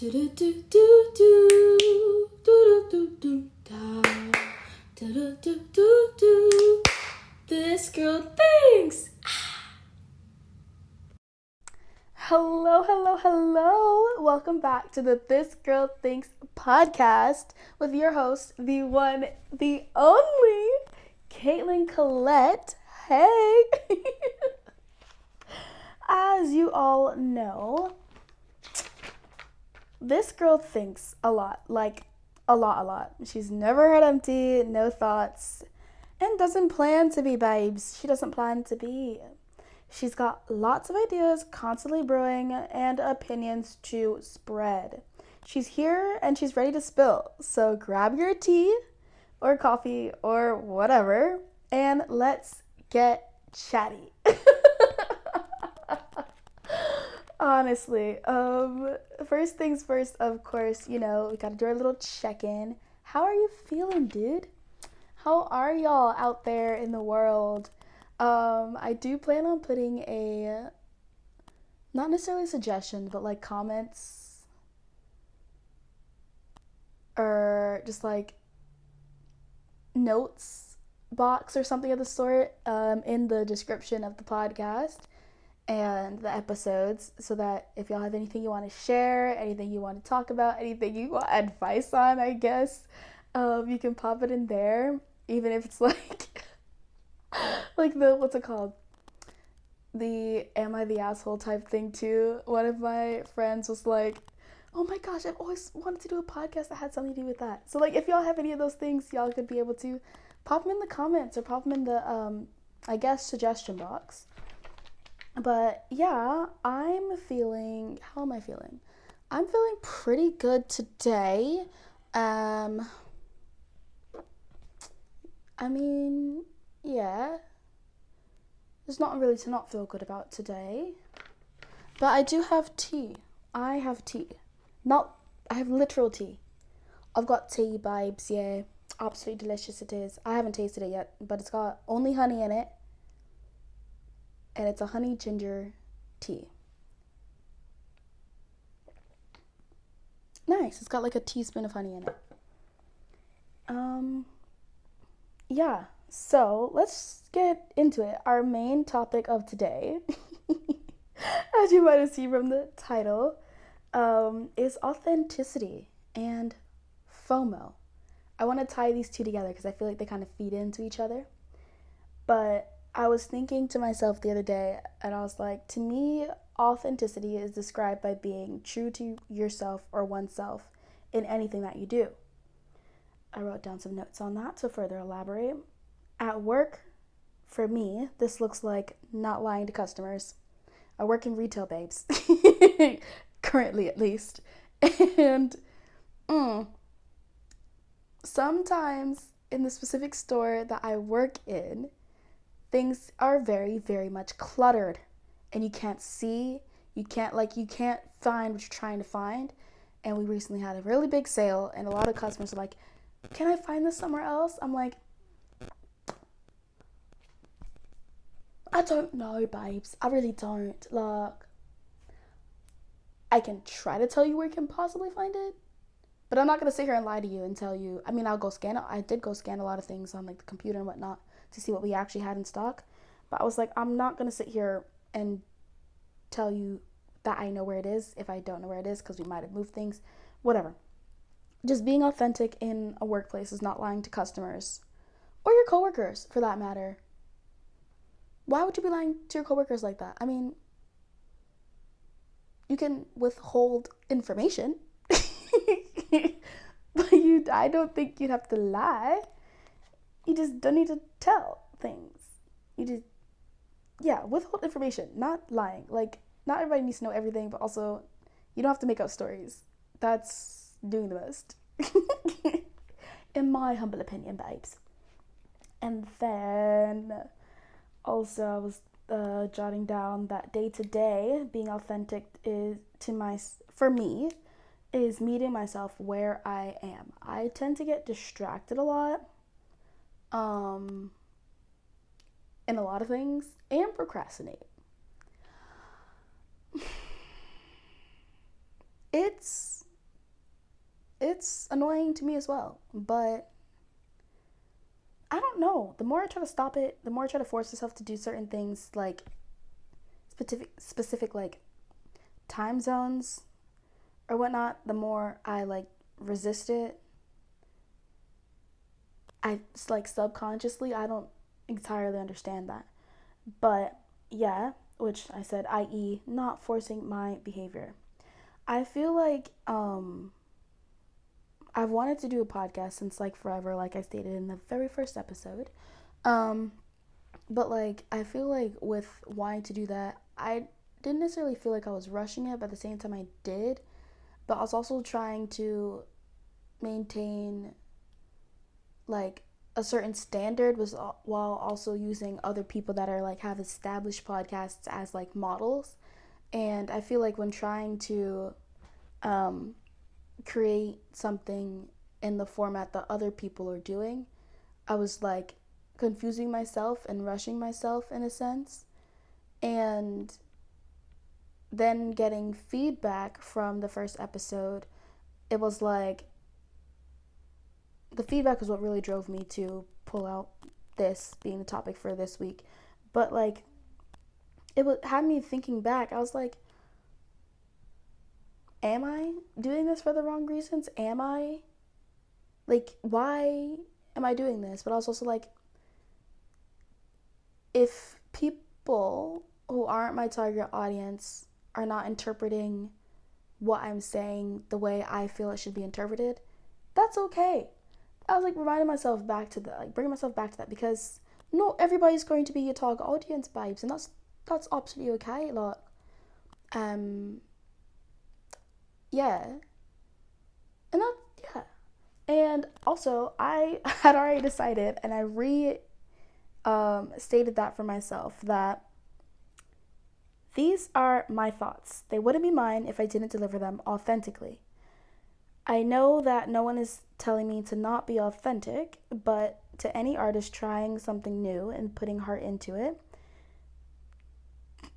This girl thinks. Hello. Welcome back to the This Girl Thinks podcast with your host, the one, the only, Caitlin Collette. Hey! As you all know, this girl thinks a lot, like a lot. She's never had empty, no thoughts, and doesn't plan to be, babes. She doesn't plan to be. She's got lots of ideas constantly brewing and opinions to spread. She's here and she's ready to spill. So grab your tea or coffee or whatever and let's get chatty. Honestly, first things first, of course, we gotta do our little check-in. How are you feeling, dude? How are y'all out there in the world? I do plan on putting a, not necessarily a suggestion, but like comments or just like notes box or something of the sort in the description of the podcast and the episodes, so that if y'all have anything you want to share, anything you want to talk about, anything you want advice on, I guess, you can pop it in there, even if it's like the, what's it called? The am I the asshole type thing too. One of my friends was like, oh my gosh, I've always wanted to do a podcast that had something to do with that. So like if y'all have any of those things, y'all could be able to pop them in the comments or pop them in the, I guess, suggestion box. But yeah, how am I feeling? I'm feeling pretty good today. I mean, yeah. There's not really to not feel good about today. But I do have tea. I have tea. I have literal tea. I've got tea, babes, yeah. Absolutely delicious it is. I haven't tasted it yet, but it's got only honey in it. And it's a honey ginger tea. Nice. It's got like a teaspoon of honey in it. Yeah. So let's get into it. Our main topic of today, as you might have seen from the title, is authenticity and FOMO. I want to tie these two together because I feel like they kind of feed into each other. But I was thinking to myself the other day, and I was like, to me, authenticity is described by being true to yourself or oneself in anything that you do. I wrote down some notes on that to further elaborate. At work, for me, this looks like not lying to customers. I work in retail, babes. Currently, at least. And sometimes in the specific store that I work in, things are very, very much cluttered, and you can't find what you're trying to find. And we recently had a really big sale, and a lot of customers are like, can I find this somewhere else? I'm like, I don't know, babes. I really don't. Look, I can try to tell you where you can possibly find it, but I'm not going to sit here and lie to you and tell you. I mean, I'll go scan it. I did go scan a lot of things on like the computer and whatnot to see what we actually had in stock. But I was like, I'm not going to sit here and tell you that I know where it is if I don't know where it is, because we might have moved things. Whatever. Just being authentic in a workplace is not lying to customers or your coworkers, for that matter. Why would you be lying to your coworkers like that? I mean, you can withhold information, but I don't think you'd have to lie. You just don't need to tell things. Withhold information, not lying. Like, not everybody needs to know everything, but also, you don't have to make up stories. That's doing the most. In my humble opinion, babes. And then, also, I was jotting down that day to day, being authentic for me, is meeting myself where I am. I tend to get distracted a lot. In a lot of things, and procrastinate. It's it's annoying to me as well. But I don't know. The more I try to stop it, the more I try to force myself to do certain things, like specific like time zones or whatnot, the more I like resist it. I like subconsciously, I don't entirely understand that. But yeah, which I said, i.e., not forcing my behavior. I feel like I've wanted to do a podcast since like forever, like I stated in the very first episode. Um, but like I feel like with wanting to do that, I didn't necessarily feel like I was rushing it, but at the same time I did. But I was also trying to maintain like a certain standard was while also using other people that are like have established podcasts as like models. And I feel like when trying to um, create something in the format that other people are doing, I was like confusing myself and rushing myself in a sense. And then getting feedback from the first episode, it was like the feedback is what really drove me to pull out this being the topic for this week. But like had me thinking back. I was like, am I doing this for the wrong reasons? Am I like, why am I doing this? But I was also like, if people who aren't my target audience are not interpreting what I'm saying the way I feel it should be interpreted, that's okay. I was like reminding myself back to that, like bringing myself back to that, because not everybody's going to be your target audience, babes, and that's absolutely okay. Like, yeah, and that, yeah, and also I had already decided, and I stated that for myself, that these are my thoughts. They wouldn't be mine if I didn't deliver them authentically. I know that no one is telling me to not be authentic, but to any artist trying something new and putting heart into it,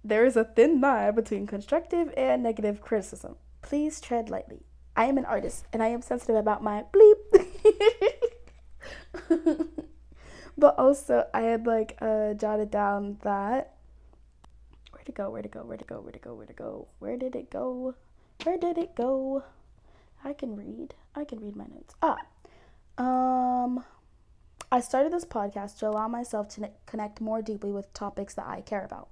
there is a thin line between constructive and negative criticism. Please tread lightly. I am an artist and I am sensitive about my bleep. But also, I had like jotted down that. Where'd it go? Where did it go? I can read my notes. I started this podcast to allow myself to connect more deeply with topics that I care about.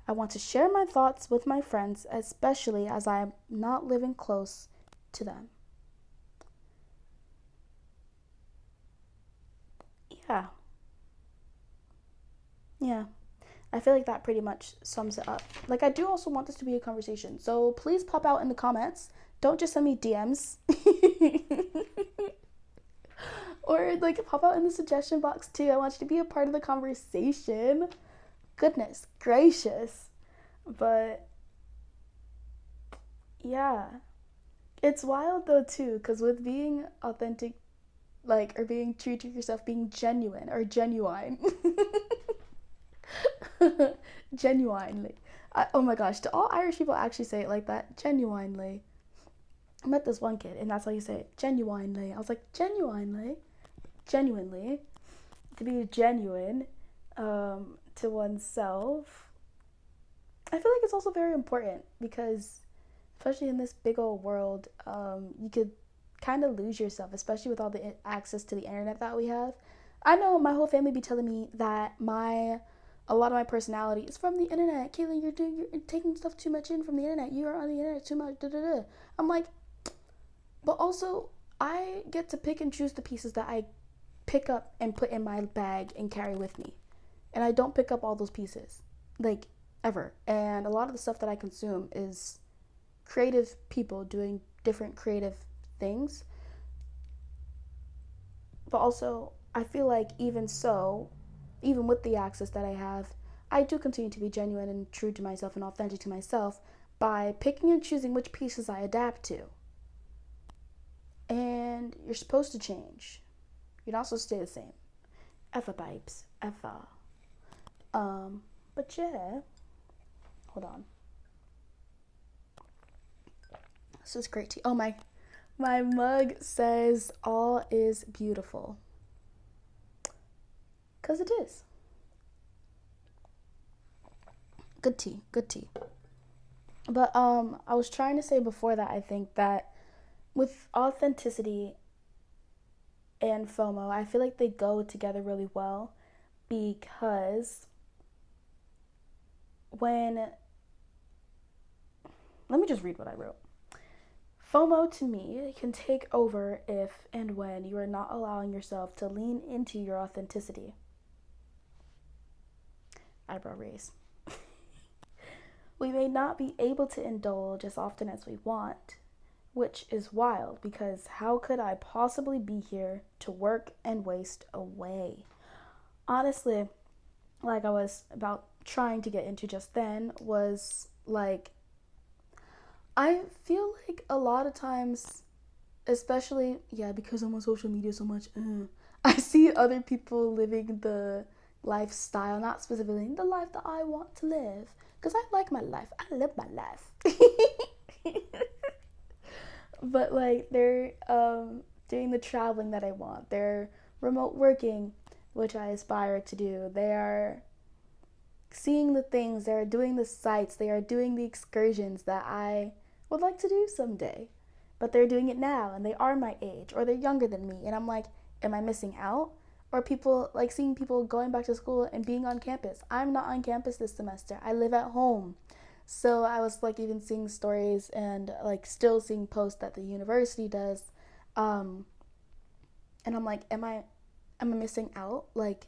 I want to share my thoughts with my friends, especially as I am not living close to them. Yeah. I feel like that pretty much sums it up. Like, I do also want this to be a conversation, so please pop out in the comments. Don't just send me DMs. Or, like, pop out in the suggestion box, too. I want you to be a part of the conversation. Goodness gracious. But, yeah. It's wild, though, too, because with being authentic, like, or being true to yourself, being genuine, or genuine. Genuinely. Oh my gosh, do all Irish people actually say it like that? Genuinely. I met this one kid and that's how you say it. Genuinely. I was like, genuinely? Genuinely. To be genuine to oneself. I feel like it's also very important because, especially in this big old world, you could kind of lose yourself, especially with all the access to the internet that we have. I know my whole family be telling me that a lot of my personality is from the internet. Caitlin, you're taking stuff too much in from the internet. You are on the internet too much. Da, da, da. I'm like, but also I get to pick and choose the pieces that I pick up and put in my bag and carry with me. And I don't pick up all those pieces, like, ever. And a lot of the stuff that I consume is creative people doing different creative things. But also, I feel like even with the access that I have, I do continue to be genuine and true to myself and authentic to myself by picking and choosing which pieces I adapt to. And you're supposed to change. You're not supposed to stay the same. Ever, babes. Ever. But yeah. Hold on. This is great tea. Oh, my My mug says all is beautiful. 'Cause it is. Good tea, good tea. But I was trying to say before that I think that with authenticity and FOMO, I feel like they go together really well because when let me just read what I wrote. FOMO to me can take over if and when you are not allowing yourself to lean into your authenticity. Eyebrow raise. We may not be able to indulge as often as we want, which is wild because how could I possibly be here to work and waste away? Honestly, like I was about trying to get into just then, was like, I feel like a lot of times, especially, yeah, because I'm on social media so much, I see other people living the lifestyle, not specifically the life that I want to live, because I like my life. I live my life. But like they're doing the traveling that I want. They're remote working, which I aspire to do. They are seeing the things. They are doing the sights. They are doing the excursions that I would like to do someday. But they're doing it now, and they are my age, or they're younger than me. And I'm like, am I missing out? Or people like seeing people going back to school and being on campus. I'm not on campus this semester. I live at home. So I was like even seeing stories and like still seeing posts that the university does. Um, and I'm like, am I missing out? Like,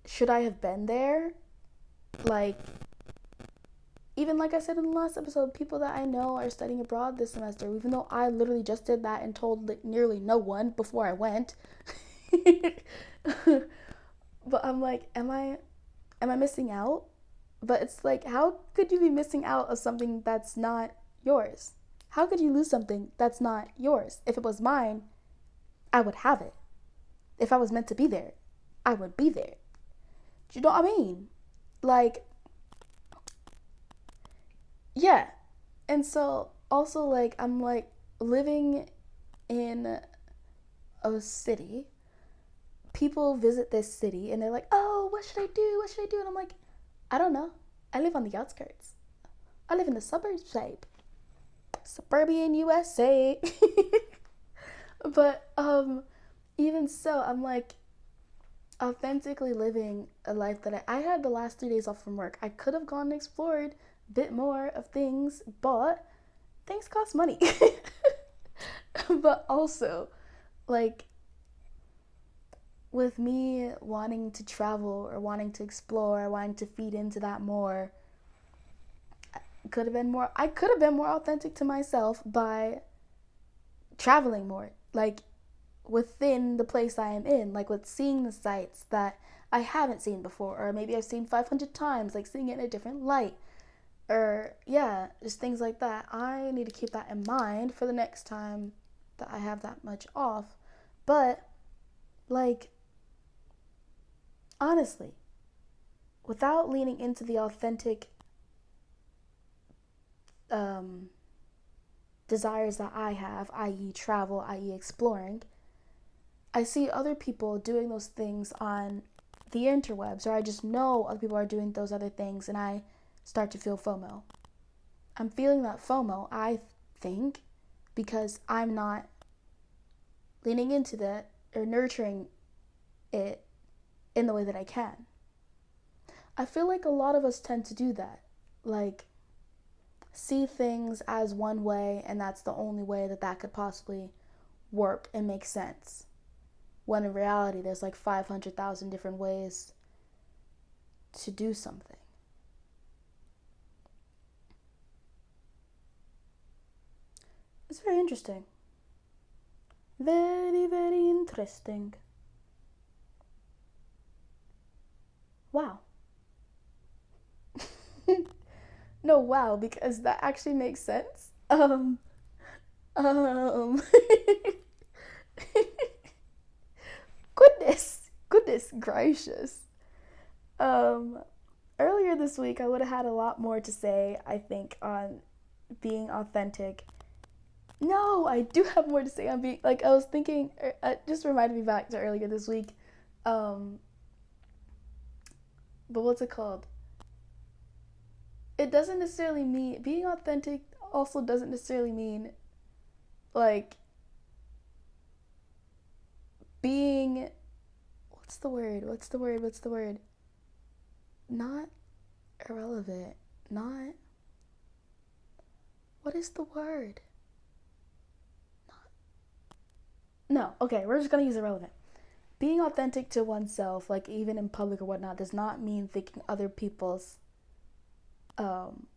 should I have been there? Like, even like I said in the last episode, people that I know are studying abroad this semester, even though I literally just did that and told nearly no one before I went. But I'm like, am I missing out? But it's like, how could you be missing out of something that's not yours? How could you lose something that's not yours? If it was mine, I would have it. If I was meant to be there, I would be there. Do you know what I mean? Like, yeah. And so also like I'm like living in a city. People visit this city and they're like, "Oh, what should I do? What should I do?" And I'm like, "I don't know. I live on the outskirts. I live in the suburbs, babe. Suburban USA." But even so, I'm like authentically living a life that I had the last 3 days off from work. I could have gone and explored a bit more of things, but things cost money. But also, like, with me wanting to travel or wanting to explore, wanting to feed into that more, I could have been more authentic to myself by traveling more. Like, within the place I am in, like with seeing the sights that I haven't seen before, or maybe I've seen 500 times, like seeing it in a different light, or yeah, just things like that. I need to keep that in mind for the next time that I have that much off. But, like, honestly, without leaning into the authentic um, desires that I have, i.e., travel, i.e., exploring, I see other people doing those things on the interwebs, or I just know other people are doing those other things, and I start to feel FOMO. I'm feeling that FOMO, I think, because I'm not leaning into that or nurturing it in the way that I can. I feel like a lot of us tend to do that. Like, see things as one way, and that's the only way that that could possibly work and make sense. When in reality, there's like 500,000 different ways to do something. It's very interesting. Very, very interesting. Wow. No, wow, because that actually makes sense. Um, goodness gracious. Um, Earlier this week, I would have had a lot more to say, I think, on being authentic No, I do have more to say on being, like, I was thinking, it just reminded me back to earlier this week. Um, but what's it called? It doesn't necessarily mean, being authentic also doesn't necessarily mean, like, being, what's the word? Not irrelevant. Not, what is the word? No, okay, we're just gonna use irrelevant. Being authentic to oneself, like even in public or whatnot, does not mean thinking other people's um,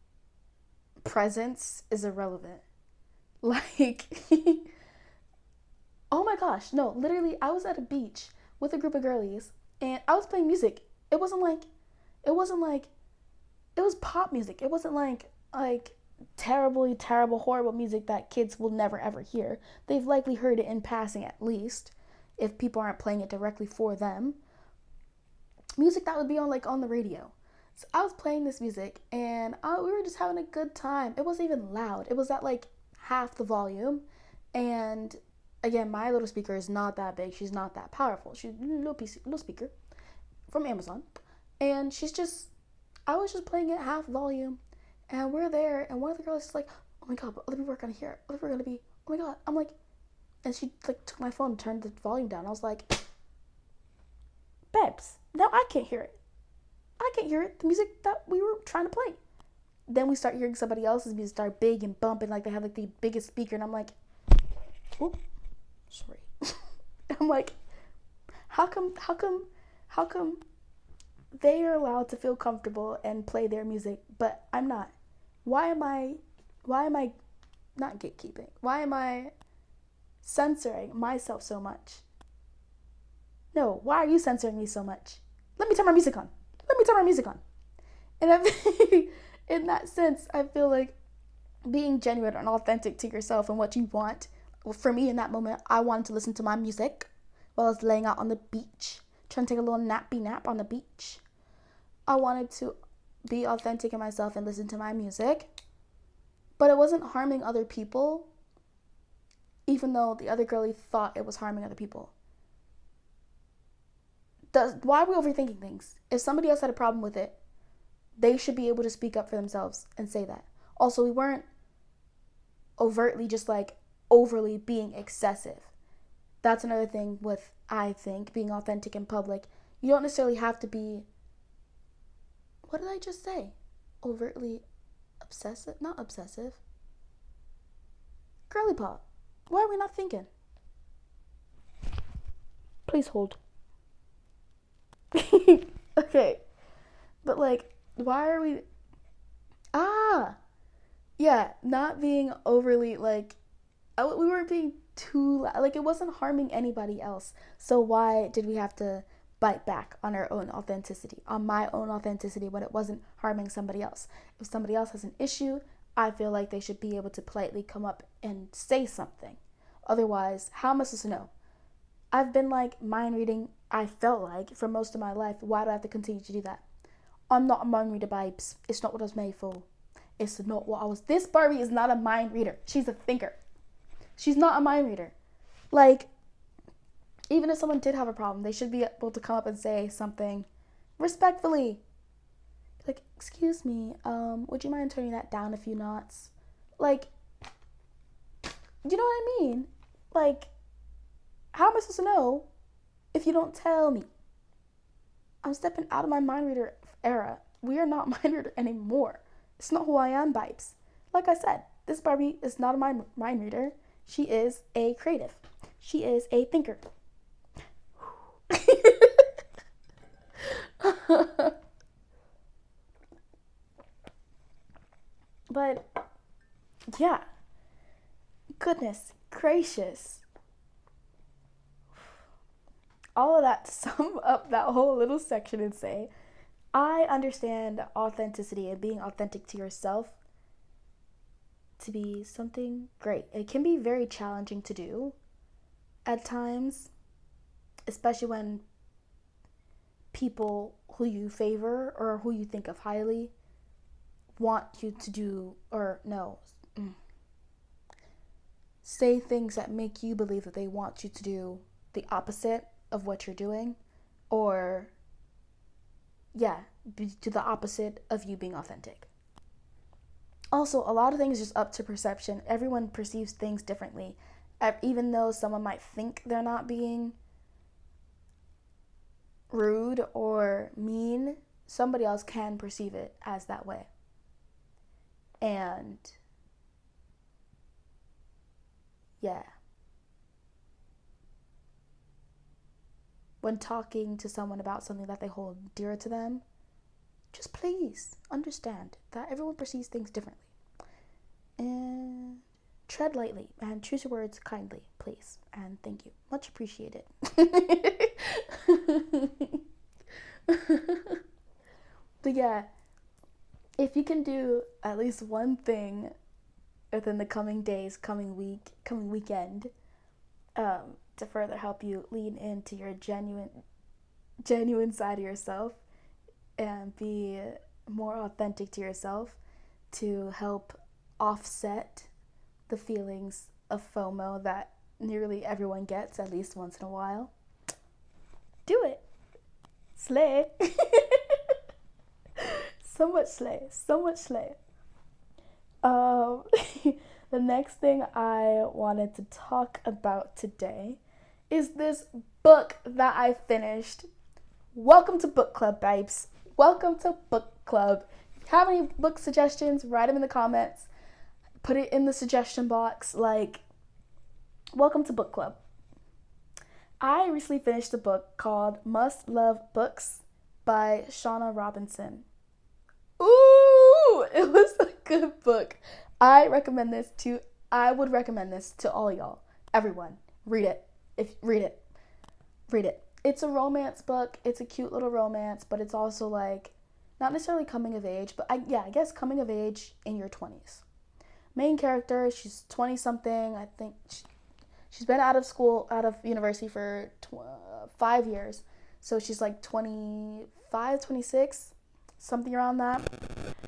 presence is irrelevant. Like, oh my gosh, no, literally, I was at a beach with a group of girlies and I was playing music. It wasn't like, it wasn't like, it was pop music. It wasn't like terribly, terrible, horrible music that kids will never ever hear. They've likely heard it in passing at least, if people aren't playing it directly for them. Music that would be on, like, on the radio. So I was playing this music and we were just having a good time. It wasn't even loud. It was at like half the volume. And again, my little speaker is not that big. She's not that powerful. She's a little speaker from Amazon. And I was just playing it half volume. And we're there. And one of the girls is like, oh my God, but other people are going to hear it. Other people are going to be, oh my God. I'm like, and she like took my phone and turned the volume down. I was like, Babs, now I can't hear it. I can't hear it. The music that we were trying to play. Then we start hearing somebody else's music start big and bumping, like they have like the biggest speaker, and I'm like, oh, sorry. I'm like, how come they are allowed to feel comfortable and play their music, but I'm not? Why am I not gatekeeping? Why am I censoring myself so much? No, why are you censoring me so much? Let me turn my music on. Let me turn my music on. And in that sense, I feel like being genuine and authentic to yourself and what you want. Well, for me in that moment, I wanted to listen to my music while I was laying out on the beach, trying to take a little nappy nap on the beach. I wanted to be authentic in myself and listen to my music, but it wasn't harming other people, even though the other girlie thought it was harming other people. Why are we overthinking things? If somebody else had a problem with it, they should be able to speak up for themselves and say that. Also, we weren't overtly just like overly being excessive. That's another thing with, I think, being authentic in public. You don't necessarily have to be, what did I just say? Overtly obsessive? Not obsessive. Girly pop. Why are we not thinking? Please hold. Okay. But like, why are we... Yeah, not being overly like... We weren't being too... Like, it wasn't harming anybody else. So why did we have to bite back on our own authenticity? On my own authenticity when it wasn't harming somebody else? If somebody else has an issue, I feel like they should be able to politely come up and say something. Otherwise, how am I supposed to know? I've been like mind reading, I felt like, for most of my life. Why do I have to continue to do that? I'm not a mind reader, babes. It's not what I was made for. It's not what I was. This Barbie is not a mind reader. She's a thinker. She's not a mind reader. Like, even if someone did have a problem, they should be able to come up and say something respectfully. Like, excuse me, would you mind turning that down a few knots? Like, you know what I mean? Like, how am I supposed to know if you don't tell me? I'm stepping out of my mind reader era. We are not mind reader anymore. It's not who I am, vibes. Like I said, this Barbie is not a mind reader. She is a creative. She is a thinker. But yeah, goodness gracious. All of that to sum up that whole little section and say, I understand authenticity and being authentic to yourself to be something great. It can be very challenging to do at times, especially when people who you favor or who you think of highly want you to do, or no. say things that make you believe that they want you to do the opposite of what you're doing, or do the opposite of you being authentic. Also, a lot of things just up to perception. Everyone perceives things differently. Even though someone might think they're not being rude or mean, somebody else can perceive it as that way. And yeah. When talking to someone about something that they hold dear to them, just please understand that everyone perceives things differently. And tread lightly and choose your words kindly, please. And thank you. Much appreciated. But yeah, if you can do at least one thing within the coming days, coming weekend, to further help you lean into your genuine side of yourself and be more authentic to yourself, to help offset the feelings of FOMO that nearly everyone gets at least once in a while, do it. Slay. So much slay. The next thing I wanted to talk about today is this book that I finished. Welcome to book club, babes. Welcome to book club. If you have any book suggestions, write them in the comments. Put it in the suggestion box. Welcome to book club. I recently finished a book called Must Love Books by Shauna Robinson. Ooh, it was a good book. I would recommend this to all y'all. Everyone. Read it. Read it. It's a romance book. It's a cute little romance, but it's also not necessarily coming of age, but I guess coming of age in your 20s. Main character, she's 20 something. I think she's been out of university for 5 years. So she's 25, 26, something around that.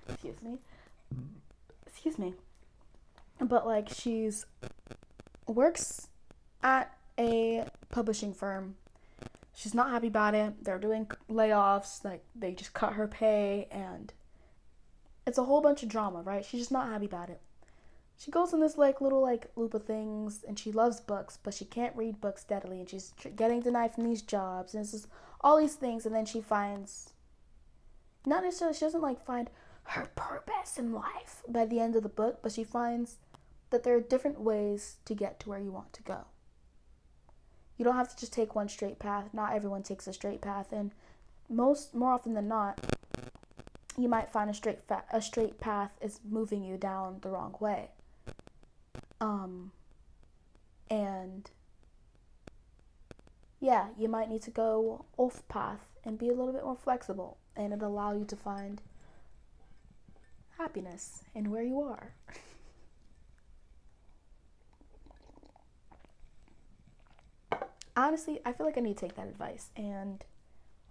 Excuse me. But she's works at a publishing firm. She's not happy about it. They're doing layoffs. They just cut her pay, and it's a whole bunch of drama, right? She's just not happy about it. She goes in this little loop of things, and she loves books, but she can't read books steadily, and she's getting denied from these jobs, and it's just all these things, and then she finds, not necessarily, she doesn't find her purpose in life by the end of the book, but she finds that there are different ways to get to where you want to go. You don't have to just take one straight path. Not everyone takes a straight path, and more often than not, you might find a straight path is moving you down the wrong way. And yeah, you might need to go off path and be a little bit more flexible, and it'll allow you to find happiness in where you are. Honestly, I feel like I need to take that advice and,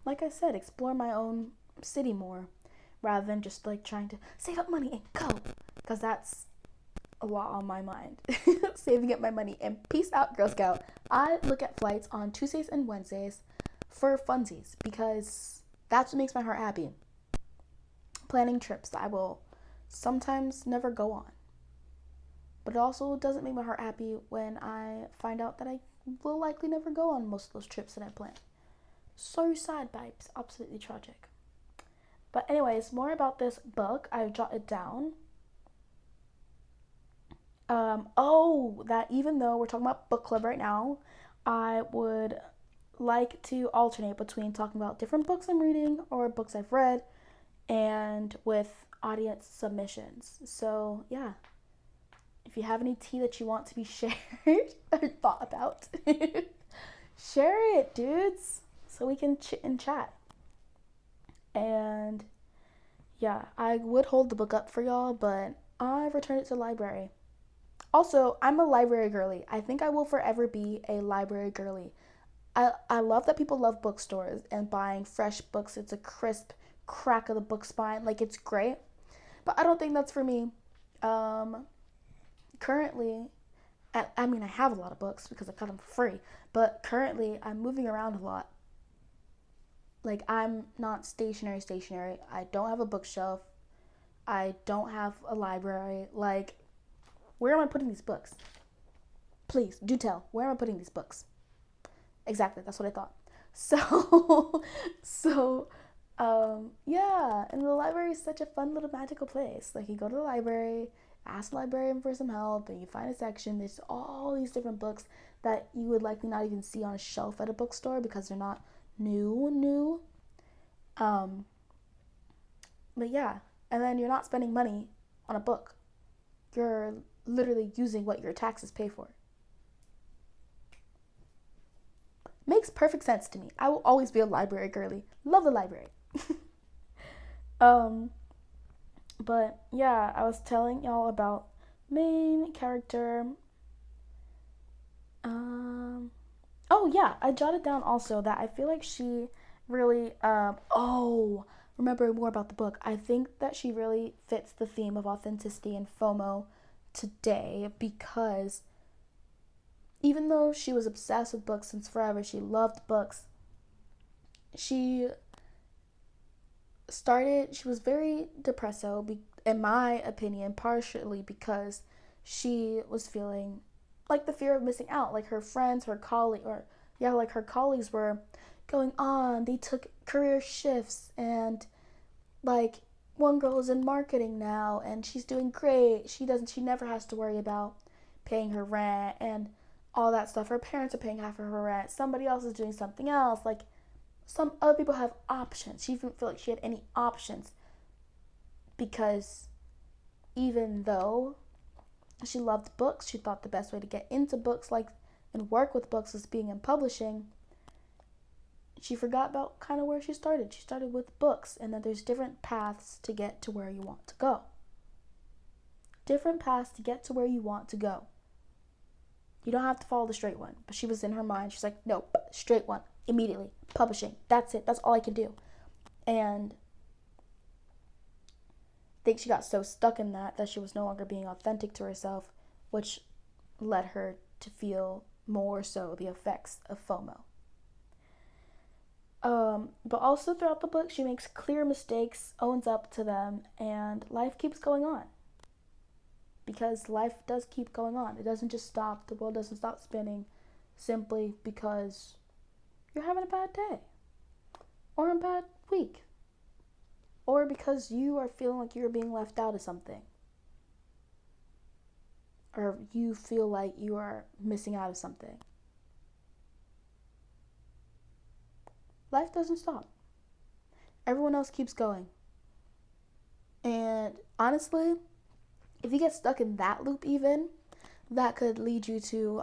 like I said, explore my own city more rather than just trying to save up money and go, because that's a lot on my mind. Saving up my money. And peace out, Girl Scout. I look at flights on Tuesdays and Wednesdays for funsies because that's what makes my heart happy. Planning trips that I will sometimes never go on. But it also doesn't make my heart happy when I find out that I will likely never go on most of those trips that I plan. So sad, babes. Absolutely tragic. But anyways, more about this book. I've jotted down. That even though we're talking about book club right now, I would like to alternate between talking about different books I'm reading or books I've read and with audience submissions. So yeah, if you have any tea that you want to be shared or thought about, share it, dudes, so we can chit and chat. And yeah, I would hold the book up for y'all, but I returned it to the library. Also, I'm a library girly. I think I will forever be a library girly. I love that people love bookstores and buying fresh books. It's a crisp crack of the book spine. It's great. But I don't think that's for me. Currently, I mean, I have a lot of books because I got them for free, but currently I'm moving around a lot. Like, I'm not stationary. I don't have a bookshelf. I don't have a library. Like, where am I putting these books? Please, do tell. Where am I putting these books? Exactly, that's what I thought. So, yeah, and the library is such a fun little magical place. Like, you go to the library, ask the librarian for some help, and you find a section. There's all these different books that you would likely not even see on a shelf at a bookstore because they're not new. Um, but yeah, and then you're not spending money on a book. You're literally using what your taxes pay for. Makes perfect sense to me. I will always be a library girly. Love the library. um, but yeah, I was telling y'all about main character. Um, oh yeah, I jotted down also that I feel like she really. Remember more about the book. I think that she really fits the theme of authenticity and FOMO today because even though she was obsessed with books since forever, she loved books. She was very depresso, in my opinion, partially because she was feeling like the fear of missing out. Like her friends, her colleague, or yeah, like her colleagues were going on. They took career shifts, and like one girl is in marketing now, and she's doing great. She never has to worry about paying her rent and all that stuff. Her parents are paying half of her rent. Somebody else is doing something else. Like, some other people have options. She didn't feel like she had any options because even though she loved books, she thought the best way to get into books and work with books was being in publishing. She forgot about kind of where she started. She started with books, and then there's different paths to get to where you want to go. Different paths to get to where you want to go. You don't have to follow the straight one. But she was in her mind. She's like, nope, straight one, immediately, publishing. That's it. That's all I can do. And I think she got so stuck in that she was no longer being authentic to herself, which led her to feel more so the effects of FOMO. But also throughout the book, she makes clear mistakes, owns up to them, and life keeps going on. Because life does keep going on. It doesn't just stop. The world doesn't stop spinning simply because you're having a bad day or a bad week or because you are feeling like you're being left out of something or you feel like you are missing out of something. Life doesn't stop. Everyone else keeps going. And honestly, if you get stuck in that loop even, that could lead you to,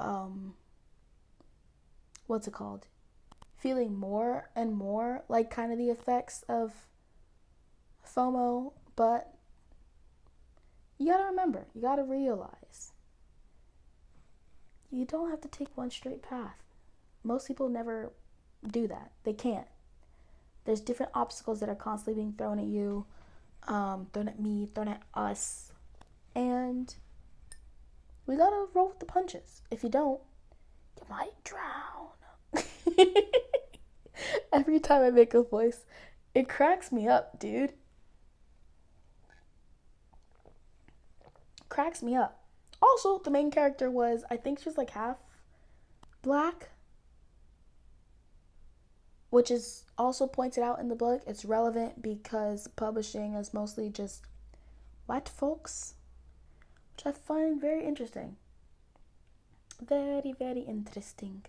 feeling more and more like kind of the effects of FOMO. But you gotta remember, you gotta realize, you don't have to take one straight path. Most people never do that. They can't. There's different obstacles that are constantly being thrown at you, thrown at me, thrown at us. And we gotta roll with the punches. If you don't, you might drown. Every time I make a voice, it cracks me up, dude. Cracks me up. Also, the main character I think she was like half black, which is also pointed out in the book. It's relevant because publishing is mostly just white folks, which I find very interesting. Very, very interesting.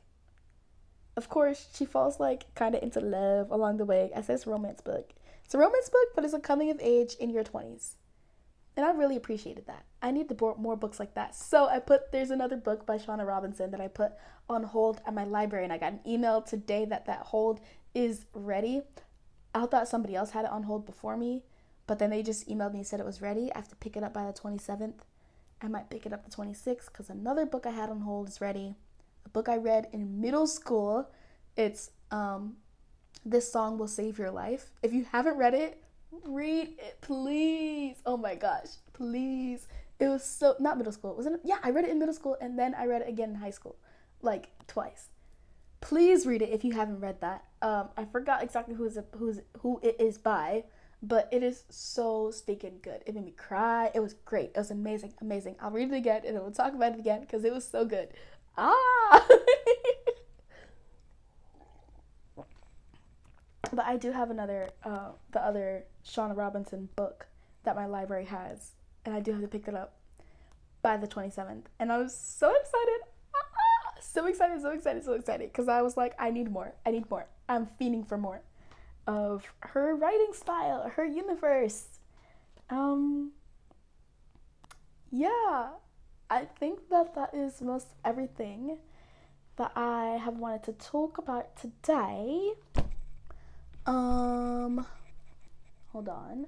Of course, she falls like kind of into love along the way. I said it's a romance book. It's a romance book, but it's a coming of age in your 20s. And I really appreciated that. I need more books like that. So there's another book by Shauna Robinson that I put on hold at my library, and I got an email today that hold is ready. I thought somebody else had it on hold before me, but then they just emailed me and said it was ready. I have to pick it up by the 27th. I might pick it up the 26th because another book I had on hold is ready. A book I read in middle school. It's This Song Will Save Your Life. If you haven't read it, read it, please. Oh my gosh, please. It was so, not middle school. Wasn't it? Yeah, I read it in middle school and then I read it again in high school. Like twice. Please read it if you haven't read that. I forgot exactly who it is by, but it is so stinking good. It made me cry. It was great. It was amazing, amazing. I'll read it again and then we'll talk about it again because it was so good. But I do have another, the other Shauna Robinson book that my library has, and I do have to pick it up by the 27th. And I was so excited. So excited, because I was like, I need more. I'm fiending for more of her writing style, her universe. Yeah, I think that is most everything that I have wanted to talk about today. Hold on.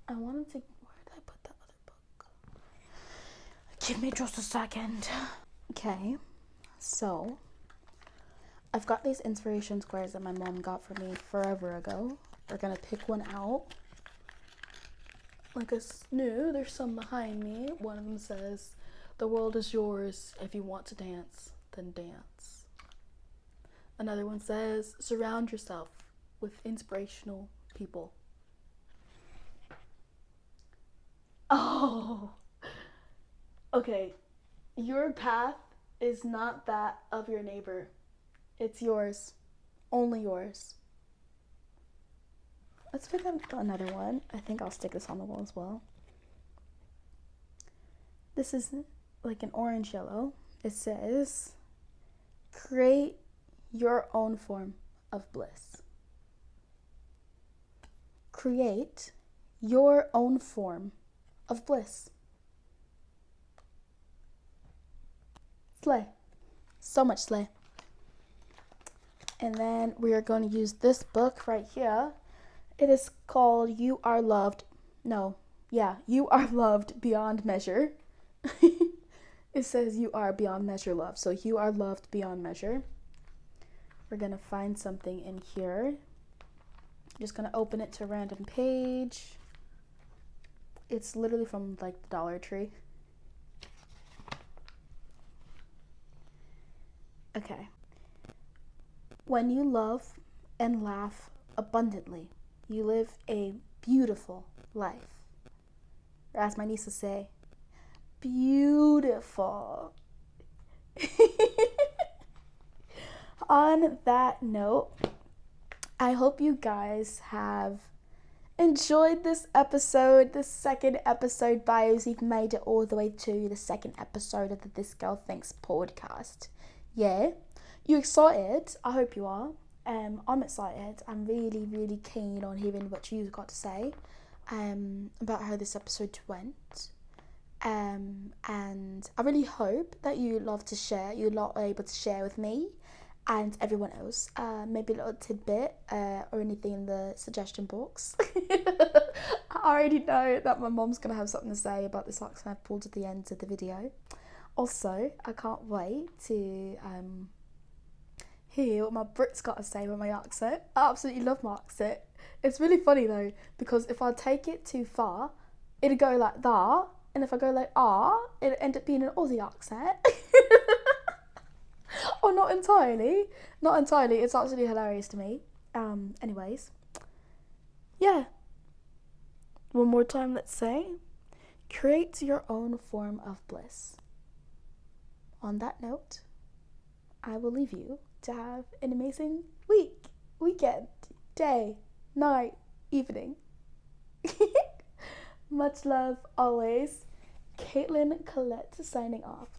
I wanted to, where did I put that other book? Give me just a second. Okay, so I've got these inspiration squares that my mom got for me forever ago. We're gonna pick one out. Like there's some behind me. One of them says, "The world is yours. If you want to dance, then dance." Another one says, "Surround yourself with inspirational people." Oh, okay. Your path is not that of your neighbor. It's yours. Only yours. Let's pick up another one. I think I'll stick this on the wall as well. This is like an orange yellow. It says, "Create your own form of bliss." Create your own form of bliss. Slay. So much slay. And then we are going to use this book right here. It is called You Are Loved Beyond Measure. It says you are beyond measure loved. So you are loved beyond measure. We're going to find something in here. I'm just going to open it to a random page. It's literally from like the Dollar Tree. Okay. When you love and laugh abundantly, you live a beautiful life. Or as my niece would say, beautiful. On that note, I hope you guys have enjoyed this episode, the second episode, bios. You've made it all the way to the second episode of the This Girl Thinks podcast. Yeah, you excited? I hope you are. I'm excited. I'm really, really keen on hearing what you've got to say about how this episode went. And I really hope that you love to share. You're not able to share with me and everyone else. Maybe a little tidbit or anything in the suggestion box. I already know that my mom's going to have something to say about this accent I pulled at the end of the video. Also, I can't wait to hear what my Brit's got to say about my accent. I absolutely love my accent. It's really funny though, because if I take it too far, it'd go like that, and if I go like it'd end up being an Aussie accent. Or not entirely. It's absolutely hilarious to me. Anyways. Yeah. One more time, let's say, create your own form of bliss. On that note, I will leave you to have an amazing week, weekend, day, night, evening. Much love always. Caitlin Collette signing off.